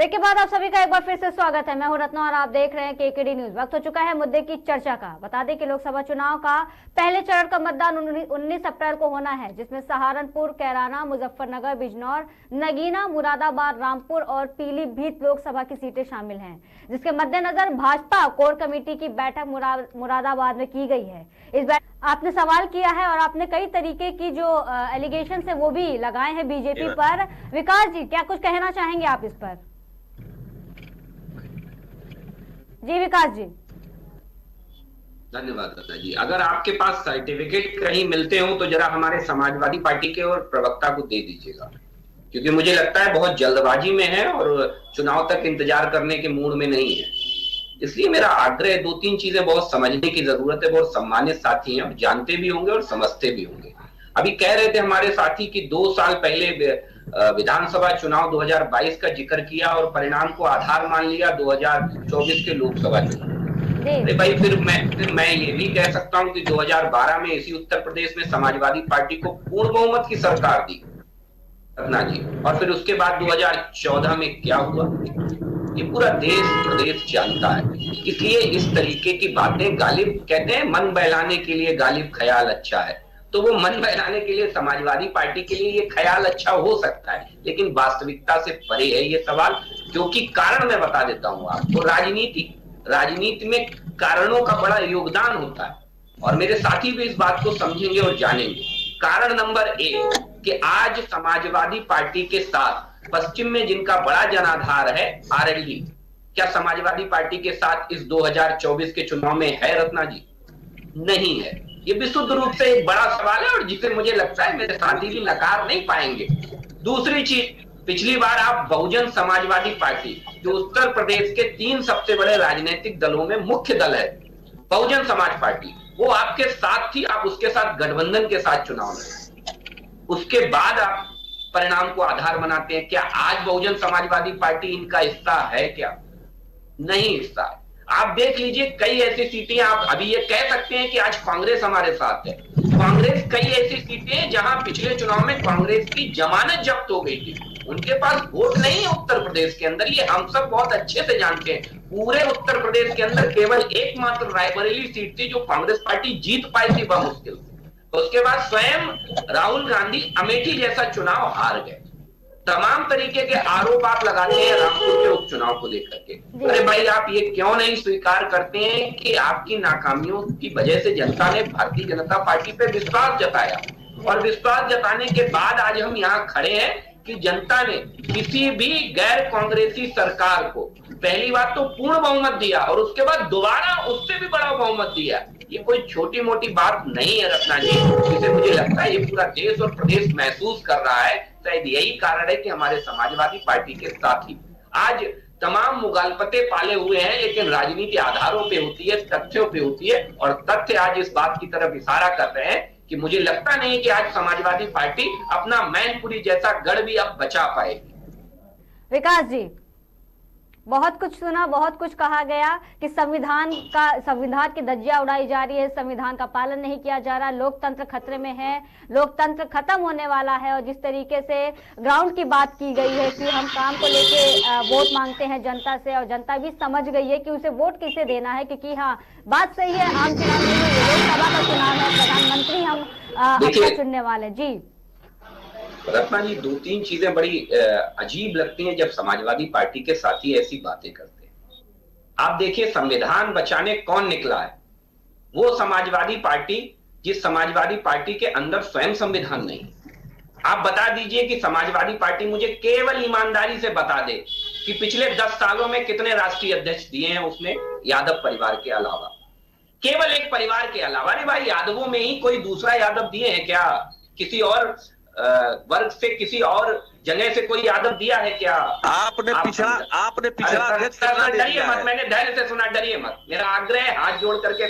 Break के बाद आप सभी का एक बार फिर से स्वागत है। मैं हूं रत्ना और आप देख रहे हैं केकेडी न्यूज। वक्त हो चुका है मुद्दे की चर्चा का। बता दें कि लोकसभा चुनाव का पहले चरण का मतदान 19 अप्रैल को होना है, जिसमें सहारनपुर, कैराना, मुजफ्फरनगर, बिजनौर, नगीना, मुरादाबाद, रामपुर और पीलीभीत लोकसभा की सीटें शामिल हैं, जिसके मद्देनजर भाजपा कोर कमेटी की बैठक मुरादाबाद में की गई है। इस बैठक आपने सवाल किया है और आपने कई तरीके की जो एलिगेशन है वो भी लगाए हैं बीजेपी पर। विकास जी, क्या कुछ कहना चाहेंगे आप इस पर? जी विकास जी। धन्यवाद लता जी। अगर आपके पास सर्टिफिकेट कहीं मिलते हो तो जरा हमारे समाजवादी पार्टी के और प्रवक्ता को दे दीजिएगा, क्योंकि मुझे लगता है बहुत जल्दबाजी में है और चुनाव तक इंतजार करने के मूड में नहीं है। इसलिए मेरा आग्रह, दो तीन चीजें बहुत समझने की जरूरत है। बहुत सम्मानित साथी हैं, जानते भी होंगे और समझते भी होंगे। अभी कह रहे थे हमारे साथी कि 2 साल पहले विधानसभा चुनाव 2022 का जिक्र किया और परिणाम को आधार मान लिया 2024 के लोकसभा चुनाव। अरे भाई, फिर मैं ये भी कह सकता हूं कि 2012 में इसी उत्तर प्रदेश में समाजवादी पार्टी को पूर्ण बहुमत की सरकार दी रत्ना जी, और फिर उसके बाद 2014 में क्या हुआ ये पूरा देश प्रदेश जानता है। इसलिए इस तरीके की बातें, गालिब कहते हैं मन बहलाने के लिए गालिब ख्याल अच्छा है, तो वो मन बहलाने के लिए समाजवादी पार्टी के लिए ये ख्याल अच्छा हो सकता है, लेकिन वास्तविकता से परे है ये सवाल। क्योंकि कारण मैं बता देता हूं आपको, राजनीति में कारणों का बड़ा योगदान होता है और मेरे साथी भी इस बात को समझेंगे और जानेंगे। कारण नंबर 1 कि आज समाजवादी पार्टी के साथ पश्चिम में जिनका बड़ा जनाधार है आरएलडी, क्या समाजवादी पार्टी के साथ इस 2024 के चुनाव में है रत्ना जी? नहीं है। ये विशुद्ध रूप से एक बड़ा सवाल है और जिसे मुझे लगता है मेरे साथी भी नकार नहीं पाएंगे। दूसरी चीज, पिछली बार आप बहुजन समाजवादी पार्टी, जो उत्तर प्रदेश के 3 सबसे बड़े राजनीतिक दलों में मुख्य दल है, बहुजन समाज पार्टी, वो आपके साथ थी। आप उसके साथ गठबंधन के साथ चुनाव लड़े, उसके बाद आप परिणाम को आधार बनाते हैं। क्या आज बहुजन समाजवादी पार्टी इनका हिस्सा है? क्या नहीं हिस्सा है। आप देख लीजिए कई ऐसी सीटें, आप अभी ये कह सकते हैं कि आज कांग्रेस हमारे साथ है। कांग्रेस कई ऐसी सीटें जहां पिछले चुनाव में कांग्रेस की जमानत जब्त हो गई थी, उनके पास वोट नहीं है उत्तर प्रदेश के अंदर। ये हम सब बहुत अच्छे से जानते हैं। पूरे उत्तर प्रदेश के अंदर केवल एकमात्र रायबरेली सीट थी जो कांग्रेस पार्टी जीत पाई थी बमुश्किल। तो उसके बाद स्वयं राहुल गांधी अमेठी जैसा चुनाव हार गए। तमाम तरीके के आरोप आप लगाते हैं रामपुर के उपचुनाव को लेकर के। अरे भाई, आप ये क्यों नहीं स्वीकार करते हैं कि आपकी नाकामियों की वजह से जनता ने भारतीय जनता पार्टी पे विश्वास जताया, और विश्वास जताने के बाद आज हम यहाँ खड़े हैं कि जनता ने किसी भी गैर कांग्रेसी सरकार को पहली बात तो पूर्ण बहुमत दिया और उसके बाद दोबारा उससे भी बड़ा बहुमत दिया। ये कोई छोटी मोटी बात नहीं है रत्ना जी, जिसे मुझे लगता है ये पूरा देश और प्रदेश महसूस कर रहा है। शायद यही कारण है कि हमारे समाजवादी पार्टी के साथी आज तमाम मुगालपते पाले हुए हैं, लेकिन राजनीति आधारों पे होती है, तथ्यों पे होती है, और तथ्य आज इस बात की तरफ इशारा कर रहे हैं कि मुझे लगता नहीं कि आज समाजवादी पार्टी अपना मैनपुरी जैसा गढ़ भी अब बचा पाएगी। विकास जी, बहुत कुछ सुना, बहुत कुछ कहा गया कि संविधान की धज्जियां उड़ाई जा रही है, संविधान का पालन नहीं किया जा रहा, लोकतंत्र खतरे में है, लोकतंत्र खत्म होने वाला है। और जिस तरीके से ग्राउंड की बात की गई है कि हम काम को लेके वोट मांगते हैं जनता से, और जनता भी समझ गई है कि उसे वोट किसे देना है, क्योंकि हाँ बात सही है, आम चुनाव नहीं है, लोकसभा का चुनाव है, प्रधानमंत्री हम अपना चुनने वाले। जी रत्ना जी, 2-3 चीजें बड़ी अजीब लगती हैं जब समाजवादी पार्टी के साथी ऐसी बातें करते हैं। आप देखिए, संविधान बचाने कौन निकला है? वो समाजवादी पार्टी जिस समाजवादी पार्टी के अंदर स्वयं संविधान नहीं। आप बता दीजिए कि समाजवादी पार्टी मुझे केवल ईमानदारी से बता दे कि पिछले 10 सालों में कितने राष्ट्रीय अध्यक्ष दिए हैं उसने, यादव परिवार के अलावा, केवल एक परिवार के अलावा। अरे भाई, यादवों में ही कोई दूसरा यादव दिए हैं क्या? किसी और वर्ग से, किसी और जगह से कोई यादव दिया है क्या? आपने पिछड़ा डरिए मत, मैंने धैर्य से सुना, डरिए मत। मेरा आग्रह है हाथ जोड़ करके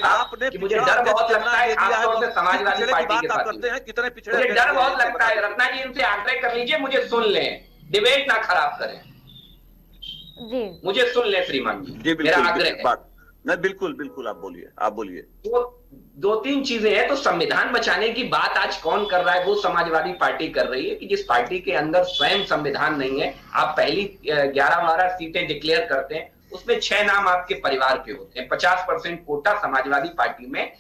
कि मुझे डर बहुत लगता है, खासतौर से समाजवादी पार्टी के साथ मुझे डर बहुत लगता है। रत्ना जी, इनसे आग्रह कर लीजिए, मुझे सुन लें, डिबेट ना खराब करें जी, मुझे सुन ले श्रीमान जी, मेरा आग्रह है। नहीं, बिल्कुल बिल्कुल, आप बोलिए। तो दो तीन चीजें हैं। तो संविधान बचाने की बात आज कौन कर रहा है? वो समाजवादी पार्टी कर रही है कि जिस पार्टी के अंदर स्वयं संविधान नहीं है, आप पहली 11-12 सीटें डिक्लेयर करते हैं, उसमें 6 नाम आपके परिवार के होते हैं। 50% कोटा समाजवादी पार्टी में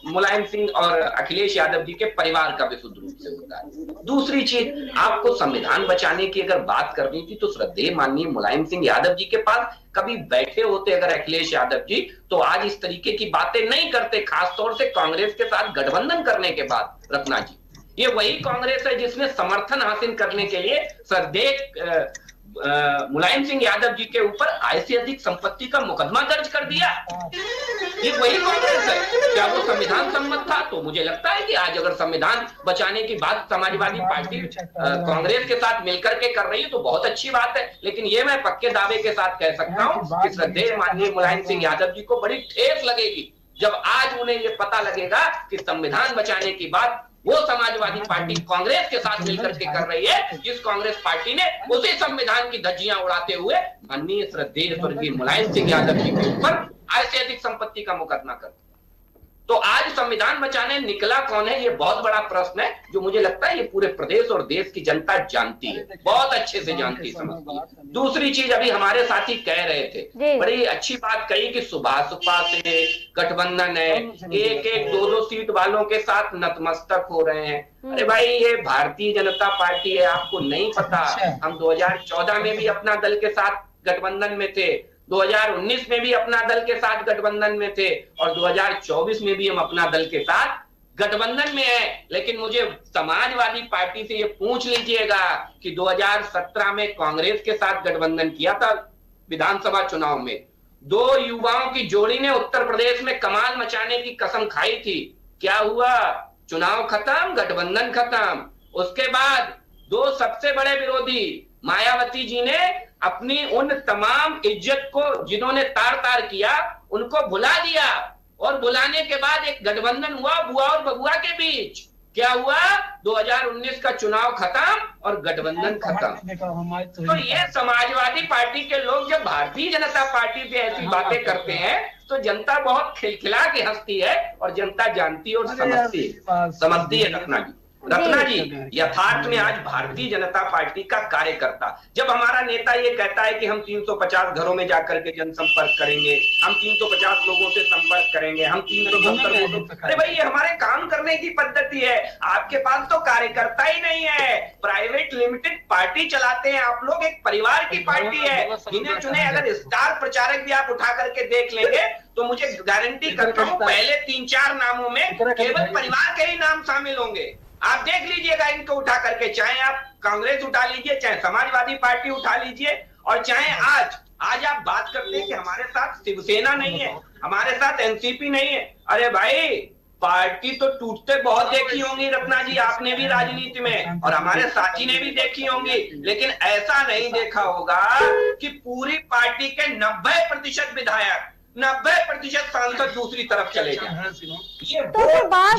मुलायम सिंह और अखिलेश यादव जी के परिवार का विशुद्ध रूप से होता है। दूसरी चीज, आपको संविधान बचाने की अगर बात करनी थी तो श्रद्धेय माननीय मुलायम सिंह यादव जी के पास कभी बैठे होते अगर अखिलेश यादव जी, तो आज इस तरीके की बातें नहीं करते, खासतौर से कांग्रेस के साथ गठबंधन करने के बाद। रत्ना जी, ये वही कांग्रेस है जिसने समर्थन हासिल करने के लिए श्रद्धेय मुलायम सिंह यादव जी के ऊपर आय से अधिक संपत्ति का मुकदमा दर्ज कर दिया। ये वही कांग्रेस है। क्या वो संविधान सम्मत था? तो मुझे लगता है कि आज अगर संविधान बचाने की बात समाजवादी पार्टी कांग्रेस के साथ मिलकर के कर रही है तो बहुत अच्छी बात है। लेकिन ये मैं पक्के दावे के साथ कह सकता हूं कि श्रद्धेय माननीय मुलायम सिंह यादव जी को बड़ी ठेस लगेगी जब आज उन्हें ये पता लगेगा कि संविधान बचाने की बात वो समाजवादी पार्टी कांग्रेस के साथ मिलकर के कर रही है, जिस कांग्रेस पार्टी ने उसी संविधान की धज्जियां उड़ाते हुए माननीय श्रद्धेय स्वर्गीय मुलायम सिंह यादव जी के ऊपर आय से अधिक संपत्ति का मुकदमा कर। तो आज संविधान बचाने निकला कौन है, ये बहुत बड़ा प्रश्न है जो मुझे लगता है ये पूरे प्रदेश और देश की जनता जानती है, बहुत अच्छे से जानती समझती है। दूसरी चीज, अभी हमारे साथी कह रहे थे, बड़ी अच्छी बात कही कि सुबह से गठबंधन है, एक 2-2 सीट वालों के साथ नतमस्तक हो रहे हैं। अरे भाई, ये भारतीय जनता पार्टी है, आपको नहीं पता? हम 2014 में भी अपना दल के साथ गठबंधन में थे, 2019 में भी अपना दल के साथ गठबंधन में थे और 2024 में भी हम अपना दल के साथ गठबंधन में है। लेकिन मुझे समाजवादी पार्टी से ये पूछ लीजिएगा कि 2017 में कांग्रेस के साथ गठबंधन किया था विधानसभा चुनाव में, 2 युवाओं की जोड़ी ने उत्तर प्रदेश में कमाल मचाने की कसम खाई थी। क्या हुआ? चुनाव खत्म, गठबंधन खत्म। उसके बाद 2 सबसे बड़े विरोधी मायावती जी ने अपनी उन तमाम इज्जत को जिन्होंने तार तार किया उनको भुला दिया और बुलाने के बाद एक गठबंधन हुआ बुआ और बबुआ के बीच। क्या हुआ? 2019 का चुनाव खत्म और गठबंधन खत्म। तो ये समाजवादी पार्टी के लोग जब भारतीय जनता पार्टी से ऐसी बातें करते हैं तो जनता बहुत खिलखिला के हंसती है और जनता जानती है और समझती है। रत्ना जी, यथार्थ में आज भारतीय जनता पार्टी का कार्यकर्ता, जब हमारा नेता ये कहता है कि हम 350 घरों में जाकर के जनसंपर्क करेंगे, हम 350 लोगों से संपर्क करेंगे, हम 370, अरे भाई ये हमारे काम करने की पद्धति है। आपके पास तो कार्यकर्ता ही नहीं है, प्राइवेट लिमिटेड पार्टी चलाते हैं आप लोग, एक परिवार की पार्टी है। गिने चुने अगर स्टार प्रचारक भी आप उठा करके देख लेंगे तो मुझे गारंटी करता हूँ पहले 3-4 नामों में केवल परिवार के ही नाम शामिल होंगे। आप देख लीजिएगा इनको उठा करके, चाहे आप कांग्रेस उठा लीजिए, चाहे समाजवादी पार्टी उठा लीजिए और चाहे आज आप बात करते हैं कि हमारे साथ शिवसेना नहीं है, हमारे साथ एनसीपी नहीं है। अरे भाई, पार्टी तो टूटते बहुत देखी होंगी रत्ना जी, आपने भी राजनीति में और हमारे साथी ने भी देखी होंगी, लेकिन ऐसा नहीं देखा होगा कि पूरी पार्टी के 90% विधायक, 90% सांसद दूसरी तरफ चले गए। तो फिर बात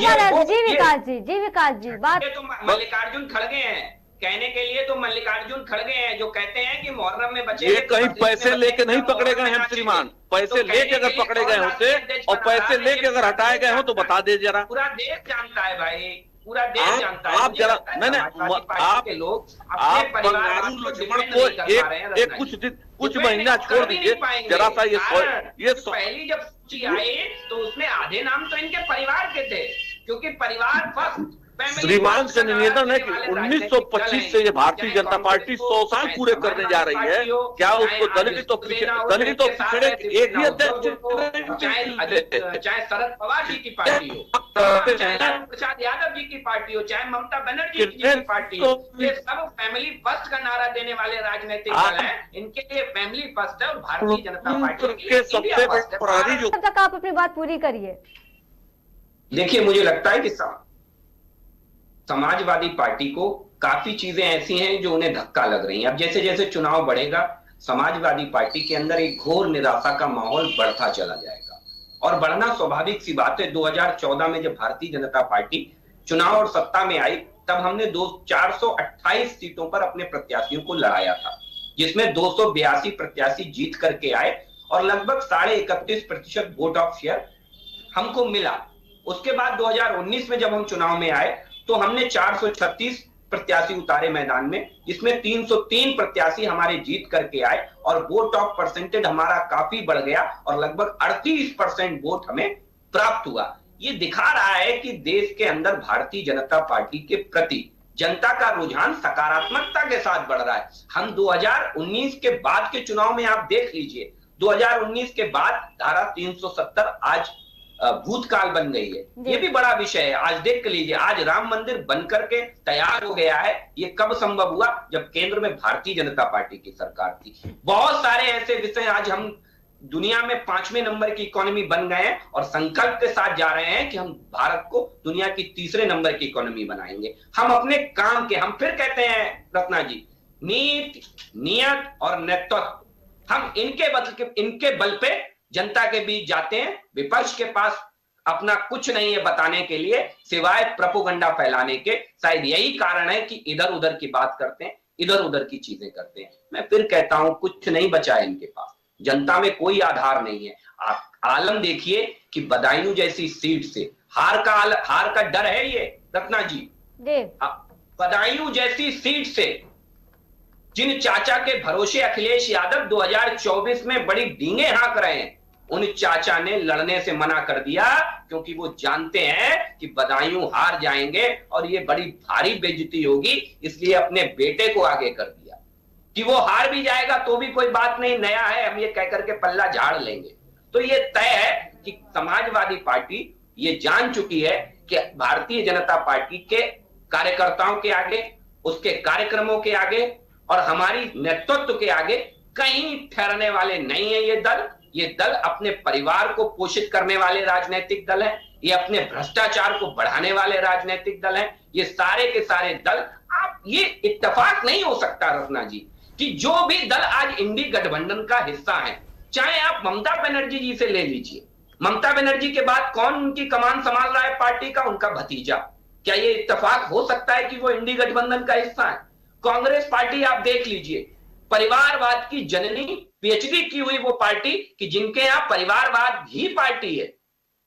जी विकास जी बात तो मल्लिकार्जुन खड़गे हैं कहने के लिए, तो मल्लिकार्जुन खड़गे हैं जो कहते हैं कि मुहर्रम में बचे ये कहीं पैसे लेके नहीं पकड़े गए हैं श्रीमान, पैसे लेके अगर पकड़े गए होते और पैसे लेके अगर हटाए गए हो तो बता दे जरा। पूरा देश जानता है भाई, पूरा देश जानता है। आप जरा आप लोग आप बंगारू लक्ष्मण को एक कुछ महीना छोड़ दीजिए जरा सा। ये पहली जब आई तो उसमें आधे नाम तो इनके परिवार के थे, क्योंकि परिवार फर्स्ट। श्रीमान से निवेदन है कि 1925 से ये भारतीय जनता पार्टी 100 साल पूरे करने जा रही है, क्या उसको दलित तो पिछड़े एक ही अध्यक्ष, चाहे शरद पवार जी की पार्टी हो, चाहे प्रसाद यादव जी की पार्टी हो, चाहे ममता बनर्जी जी की पार्टी हो, ये सब फैमिली फर्स्ट का नारा देने वाले राजनीतिक दल हैं। इनके लिए फैमिली फर्स्ट है और भारतीय जनता पार्टी के सबसे बड़ी जो। तब तक आप अपनी बात पूरी करिए। देखिए, मुझे लगता है कि समाजवादी पार्टी को काफी चीजें ऐसी हैं जो उन्हें धक्का लग रही हैं। अब जैसे जैसे चुनाव बढ़ेगा, समाजवादी पार्टी के अंदर एक घोर निराशा का माहौल बढ़ता चला जाएगा और बढ़ना स्वाभाविक सी बात है। 2014 में जब भारतीय जनता पार्टी चुनाव और सत्ता में आई तब हमने 428 सीटों पर अपने प्रत्याशियों को लड़ाया था, जिसमें 282 प्रत्याशी जीत करके आए और लगभग 31.5% वोट ऑफ शेयर हमको मिला। उसके बाद 2019 में जब हम चुनाव में आए तो हमने 436 प्रत्याशी उतारे मैदान में, जिसमें 303 प्रत्याशी हमारे जीत करके आए और वोट ऑफ परसेंटेज हमारा काफी बढ़ गया और लगभग 38% वोट हमें प्राप्त हुआ। ये दिखा रहा है कि देश के अंदर भारतीय जनता पार्टी के प्रति जनता का रुझान सकारात्मकता के साथ बढ़ रहा है। हम 2019 के बाद के चुनाव में आप देख लीजिए, 2019 के बाद धारा 370 आज भूतकाल बन गई है। ये भी बड़ा विषय है। आज देख लीजिए, आज राम मंदिर बनकर के तैयार हो गया है। ये कब संभव हुआ? जब केंद्र में भारतीय जनता पार्टी की सरकार थी। बहुत सारे ऐसे विषय, आज हम दुनिया में 5वें नंबर की इकोनॉमी बन गए हैं और संकल्प के साथ जा रहे हैं कि हम भारत को दुनिया की 3रे नंबर की इकोनॉमी बनाएंगे। हम अपने काम के, हम फिर कहते हैं रत्ना जी, नीति, नियत और नेतृत्व, हम इनके बल पे जनता के बीच जाते हैं। विपक्ष के पास अपना कुछ नहीं है बताने के लिए सिवाय प्रोपेगेंडा फैलाने के। शायद यही कारण है कि इधर उधर की बात करते हैं, इधर उधर की चीजें करते हैं। मैं फिर कहता हूं, कुछ नहीं बचा है इनके पास, जनता में कोई आधार नहीं है। आप आलम देखिए कि बदायूं जैसी सीट से हार का डर है ये रत्ना जी। बदायूं जैसी सीट से जिन चाचा के भरोसे अखिलेश यादव 2024 में बड़ी डींगे हाँक रहे हैं, उन चाचा ने लड़ने से मना कर दिया, क्योंकि वो जानते हैं कि बदायूं हार जाएंगे और ये बड़ी भारी बेइज्जती होगी। इसलिए अपने बेटे को आगे कर दिया कि वो हार भी जाएगा तो भी कोई बात नहीं, नया है, हम ये कहकर के पल्ला झाड़ लेंगे। तो ये तय है कि समाजवादी पार्टी ये जान चुकी है कि भारतीय जनता पार्टी के कार्यकर्ताओं के आगे, उसके कार्यक्रमों के आगे और हमारी नेतृत्व के आगे कहीं ठहरने वाले नहीं है ये दल। ये दल अपने परिवार को पोषित करने वाले राजनीतिक दल हैं, ये अपने भ्रष्टाचार को बढ़ाने वाले राजनीतिक दल हैं। ये सारे के सारे दल, आप ये इत्तेफाक नहीं हो सकता रत्ना जी कि जो भी दल आज इंडी गठबंधन का हिस्सा है, चाहे आप ममता बनर्जी जी से ले लीजिए, ममता बनर्जी के बाद कौन उनकी कमान संभाल रहा है पार्टी का? उनका भतीजा। क्या ये इत्तेफाक हो सकता है कि वो इंडी गठबंधन का हिस्सा है? कांग्रेस पार्टी आप देख लीजिए, परिवारवाद की जननी, पीएचडी की हुई वो पार्टी कि जिनके यहां परिवारवाद ही पार्टी है,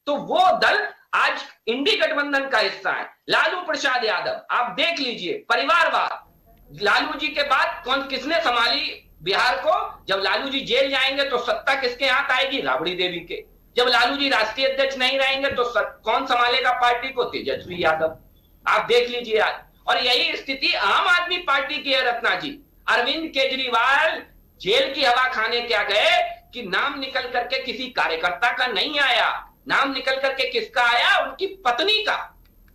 तो वो दल आज इंडी गठबंधन का हिस्सा है। लालू प्रसाद यादव आप देख लीजिए, परिवारवाद। लालू जी के बाद किसने संभाली बिहार को? जब लालू जी जेल जाएंगे तो सत्ता किसके हाथ आएगी? राबड़ी देवी के। जब लालू जी राष्ट्रीय अध्यक्ष नहीं रहेंगे तो कौन संभालेगा पार्टी को? तेजस्वी यादव। आप देख लीजिए आज। और यही स्थिति आम आदमी पार्टी की है रत्ना जी। अरविंद केजरीवाल जेल की हवा खाने क्या गए कि नाम निकल करके किसी कार्यकर्ता का नहीं आया, नाम निकल करके किसका आया? उनकी पत्नी का।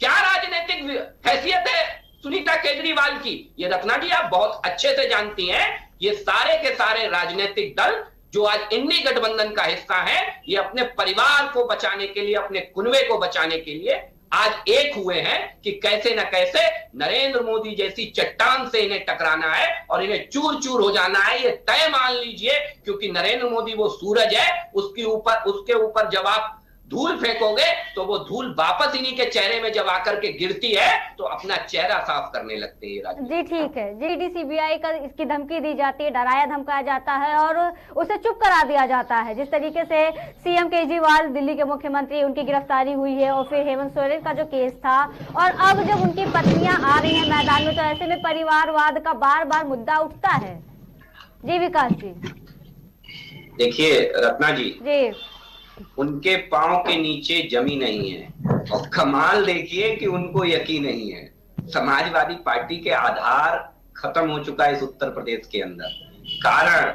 क्या राजनीतिक हैसियत है सुनीता केजरीवाल की? ये रत्ना जी आप बहुत अच्छे से जानती हैं। ये सारे के सारे राजनीतिक दल जो आज इंडी गठबंधन का हिस्सा है, ये अपने परिवार को बचाने के लिए, अपने कुनबे को बचाने के लिए आज एक हुए हैं कि कैसे न कैसे नरेंद्र मोदी जैसी चट्टान से इन्हें टकराना है और इन्हें चूर चूर हो जाना है। ये तय मान लीजिए, क्योंकि नरेंद्र मोदी वो सूरज है, उसके ऊपर जब आप धूल फेंकोगे तो वो धूल वापस इन्हीं के चेहरे में जब आकर के गिरती है तो अपना चेहरा साफ करने लगते हैं। जी ठीक है, जीडी सीबीआई का इसकी धमकी दी जाती है, डराया धमकाया जाता है और उसे चुप करा दिया जाता है। जिस तरीके से सीएम केजरीवाल दिल्ली के मुख्यमंत्री, उनकी गिरफ्तारी हुई है और फिर हेमंत सोरेन का जो केस था, और अब जब उनकी पत्नियां आ रही है मैदान में, तो ऐसे में परिवारवाद का बार बार मुद्दा उठता है। जी विकास जी। देखिए रत्ना जी, उनके पांव के नीचे जमी नहीं है और कमाल देखिए कि उनको यकीन नहीं है। समाजवादी पार्टी के आधार खत्म हो चुका है इस उत्तर प्रदेश के अंदर। कारण,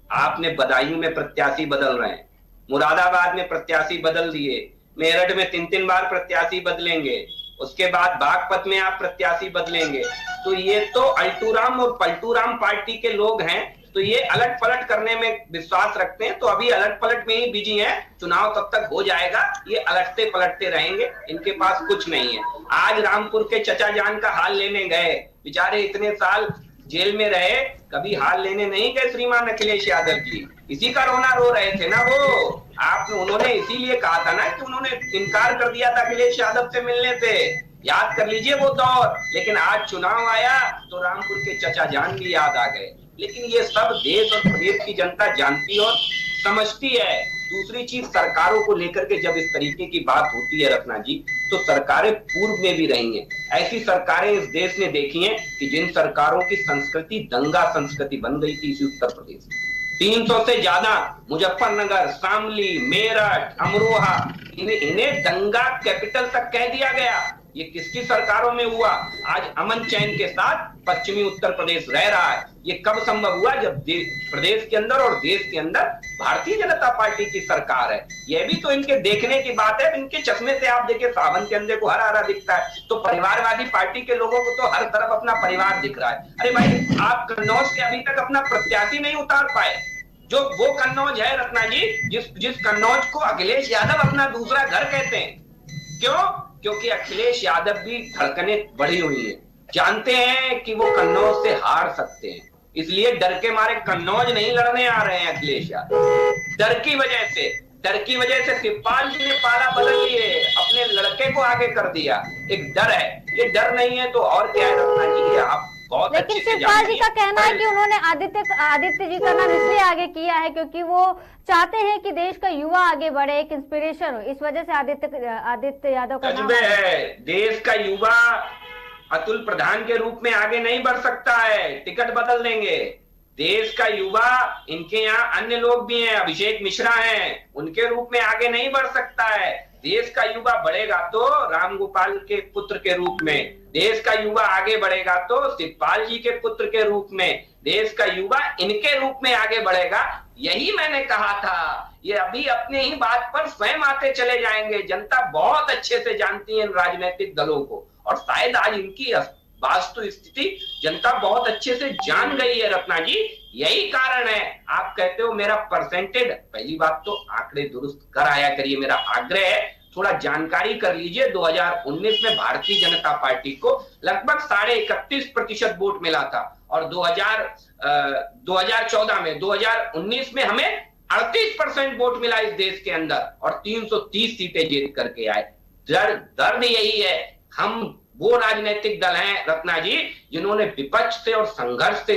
आपने बदायूं में प्रत्याशी बदल रहे हैं, मुरादाबाद में प्रत्याशी बदल दिए, मेरठ में 3-3 बार प्रत्याशी बदलेंगे, उसके बाद बागपत में आप प्रत्याशी बदलेंगे। तो ये तो अल्टूराम और पलटूराम पार्टी के लोग हैं, तो ये अलट पलट करने में विश्वास रखते हैं। तो अभी अलट पलट में ही बिजी हैं, चुनाव तब तक हो जाएगा, ये अलटते पलटते रहेंगे, इनके पास कुछ नहीं है। आज रामपुर के चचा जान का हाल लेने गए, बेचारे इतने साल जेल में रहे, कभी हाल लेने नहीं गए श्रीमान अखिलेश यादव की, इसी का रोना रो रहे थे ना वो। उन्होंने इसीलिए कहा था ना कि उन्होंने इनकार कर दिया था अखिलेश यादव से मिलने से, याद कर लीजिए वो दौर। लेकिन आज चुनाव आया तो रामपुर के चचा जान भी याद आ गए। लेकिन ये सब देश और प्रदेश की जनता जानती और समझती है। दूसरी चीज, सरकारों को लेकर के जब इस तरीके की बात होती है रत्ना जी, तो सरकारें पूर्व में भी रही हैं। ऐसी सरकारें इस देश ने देखी हैं कि जिन सरकारों की संस्कृति दंगा संस्कृति बन गई थी। इसी उत्तर प्रदेश 300 से ज्यादा मुजफ्फरनगर, शामली, मेरठ, अमरोहा, इन्हें दंगा कैपिटल तक कह दिया गया। ये किसकी सरकारों में हुआ? आज अमन चैन के साथ पश्चिमी उत्तर प्रदेश रह रहा है। ये कब संभव हुआ? जब प्रदेश के अंदर और देश के अंदर भारतीय जनता पार्टी की सरकार है। ये भी तो इनके देखने की बात है। इनके चश्मे से आप देखिए, सावन के अंदर को हरा हरा दिखता है, तो परिवारवादी पार्टी के लोगों को तो हर तरफ अपना परिवार दिख रहा है। अरे भाई, आप कन्नौज से अभी तक अपना प्रत्याशी नहीं उतार पाए। जो वो कन्नौज है रत्ना जी, जिस कन्नौज को अखिलेश यादव अपना दूसरा घर कहते हैं। क्यों? क्योंकि अखिलेश यादव भी धड़कने बढ़ी हुई है, जानते हैं कि वो कन्नौज से हार सकते हैं, इसलिए डर के मारे कन्नौज नहीं लड़ने आ रहे हैं अखिलेश यादव। डर की वजह से शिवपाल जी ने पाला बदल लिए, अपने लड़के को आगे कर दिया। एक डर है, ये डर नहीं है तो और क्या है रत्ना जी? आप बहुत लेकिन शिवपाल जी का कहना है कि उन्होंने आदित्य जी का नाम इसलिए आगे किया है क्योंकि वो चाहते हैं कि देश का युवा आगे बढ़े, एक इंस्पिरेशन हो, इस वजह से आदित्य यादव का नाम है। देश का युवा अतुल प्रधान के रूप में आगे नहीं बढ़ सकता है, टिकट बदल देंगे। देश का युवा, इनके यहाँ अन्य लोग भी हैं, अभिषेक मिश्रा हैं, उनके रूप में आगे नहीं बढ़ सकता है। देश का युवा बढ़ेगा तो राम गोपाल के पुत्र के रूप में, देश का युवा आगे बढ़ेगा तो शिवपाल जी के पुत्र के रूप में, देश का युवा इनके रूप में आगे बढ़ेगा। यही मैंने कहा था। ये अभी अपने ही बात पर स्वयं आते चले जाएंगे। जनता बहुत अच्छे से जानती है इन राजनीतिक दलों को, और शायद आज इनकी वास्तु स्थिति जनता बहुत अच्छे से जान गई है रत्ना जी। यही कारण है। आप कहते हो मेरा परसेंटेज, पहली बात तो आंकड़े दुरुस्त कर आया करिए, मेरा आग्रह है। थोड़ा जानकारी कर लीजिए। 2019 में भारतीय जनता पार्टी को लगभग 31.5% वोट मिला था, और 2019 में हमें 38% वोट मिला इस देश के अंदर, और 330 सीटें जीत करके आए। दर्द यही है। हम वो राजनीतिक दल हैं रत्ना जी जिन्होंने विपक्ष से और संघर्ष से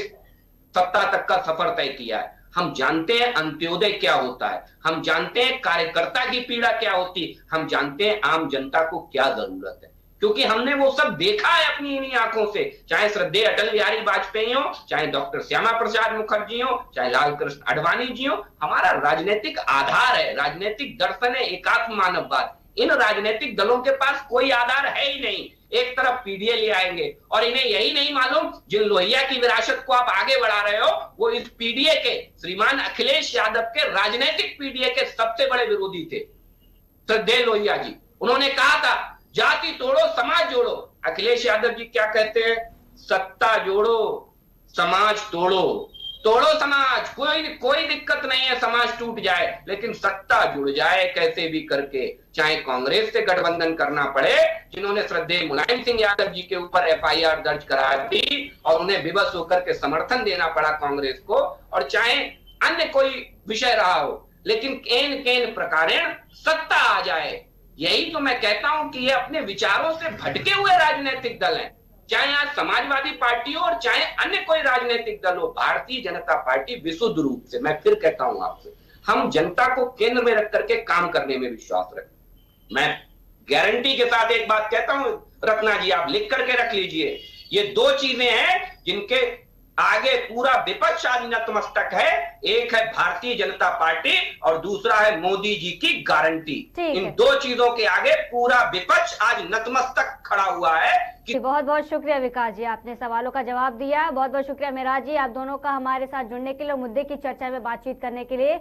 सत्ता तक का सफर तय किया है। हम जानते हैं अंत्योदय क्या होता है, हम जानते हैं कार्यकर्ता की पीड़ा क्या होती है, हम जानते हैं आम जनता को क्या जरूरत है, क्योंकि हमने वो सब देखा है अपनी इन्हीं आंखों से। चाहे श्रद्धेय अटल बिहारी वाजपेयी हो, चाहे डॉक्टर श्यामा प्रसाद मुखर्जी हो, चाहे लाल कृष्ण आडवाणी जी हो। हमारा राजनीतिक आधार है, राजनीतिक दर्शन है एकात्म मानववाद। इन राजनीतिक दलों के पास कोई आधार है ही नहीं। एक तरफ पीडीए ले आएंगे, और इन्हें यही नहीं मालूम जिन लोहिया की विरासत को आप आगे बढ़ा रहे हो, वो इस पीडीए के, श्रीमान अखिलेश यादव के राजनीतिक पीडीए के सबसे बड़े विरोधी थे, श्रद्धेय लोहिया जी। उन्होंने कहा था जाति तोड़ो समाज जोड़ो। अखिलेश यादव जी क्या कहते हैं? सत्ता जोड़ो समाज तोड़ो। तोड़ो समाज, कोई दिक्कत नहीं है, समाज टूट जाए, लेकिन सत्ता जुड़ जाए कैसे भी करके, चाहे कांग्रेस से गठबंधन करना पड़े, जिन्होंने श्रद्धेय मुलायम सिंह यादव जी के ऊपर एफआईआर दर्ज करा दी और उन्हें विवश होकर के समर्थन देना पड़ा कांग्रेस को, और चाहे अन्य कोई विषय रहा हो, लेकिन केन प्रकारेण सत्ता आ जाए। यही तो मैं कहता हूं कि ये अपने विचारों से भटके हुए राजनीतिक दल हैं, चाहे आज समाजवादी पार्टी हो और चाहे अन्य कोई राजनीतिक दल हो। भारतीय जनता पार्टी विशुद्ध रूप से, मैं फिर कहता हूं आपसे, हम जनता को केंद्र में रख करके काम करने में विश्वास रखते। मैं गारंटी के साथ एक बात कहता हूं रत्ना जी, आप लिख करके रख लीजिए, ये दो चीजें हैं जिनके आगे पूरा विपक्ष आज नतमस्तक है। एक है भारतीय जनता पार्टी और दूसरा है मोदी जी की गारंटी। इन दो चीजों के आगे पूरा विपक्ष आज नतमस्तक खड़ा हुआ है। बहुत बहुत शुक्रिया विकास जी, आपने सवालों का जवाब दिया। बहुत बहुत शुक्रिया मेराज जी, आप दोनों का हमारे साथ जुड़ने के लिए, मुद्दे की चर्चा में बातचीत करने के लिए।